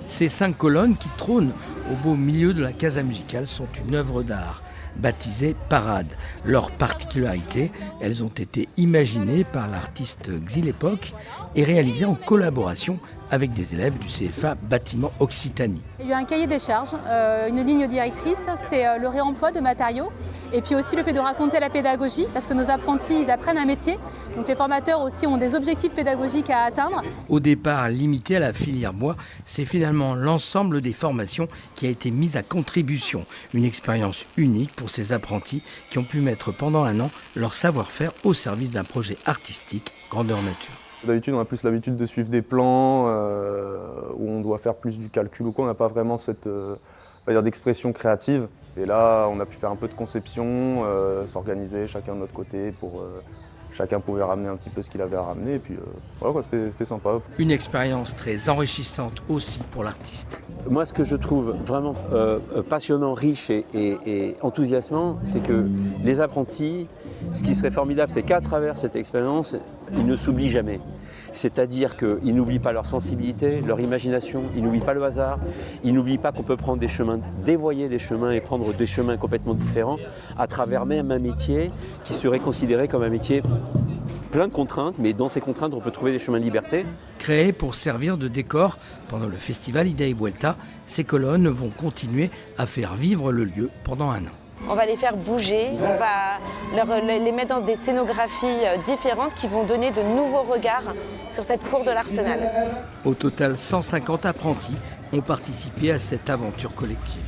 Ces 5 colonnes qui trônent au beau milieu de la casa musicale sont une œuvre d'art, baptisée Parade. Leur particularité, elles ont été imaginées par l'artiste Xilepoch et réalisées en collaboration avec des élèves du CFA Bâtiment Occitanie. Il y a eu un cahier des charges, une ligne directrice, c'est le réemploi de matériaux et puis aussi le fait de raconter la pédagogie parce que nos apprentis ils apprennent un métier, donc les formateurs aussi ont des objectifs pédagogiques à atteindre. Au départ limité à la filière bois, c'est finalement l'ensemble des formations qui a été mise à contribution. Une expérience unique pour ces apprentis qui ont pu mettre pendant un an leur savoir-faire au service d'un projet artistique grandeur nature. D'habitude, on a plus l'habitude de suivre des plans où on doit faire plus du calcul ou quoi. On n'a pas vraiment cette d'expression créative. Et là, on a pu faire un peu de conception, s'organiser chacun de notre côté pour chacun pouvait ramener un petit peu ce qu'il avait à ramener. Et puis voilà, quoi, c'était sympa. Une expérience très enrichissante aussi pour l'artiste. Moi, ce que je trouve vraiment passionnant, riche et enthousiasmant, c'est que les apprentis, ce qui serait formidable, c'est qu'à travers cette expérience, ils ne s'oublient jamais. C'est-à-dire qu'ils n'oublient pas leur sensibilité, leur imagination, ils n'oublient pas le hasard, ils n'oublient pas qu'on peut prendre des chemins, dévoyer des chemins et prendre des chemins complètement différents à travers même un métier qui serait considéré comme un métier plein de contraintes, mais dans ces contraintes, on peut trouver des chemins de liberté. Créées pour servir de décor pendant le festival Ida y Vuelta, ces colonnes vont continuer à faire vivre le lieu pendant un an. On va les faire bouger, on va les mettre dans des scénographies différentes qui vont donner de nouveaux regards sur cette cour de l'Arsenal. Au total, 150 apprentis ont participé à cette aventure collective.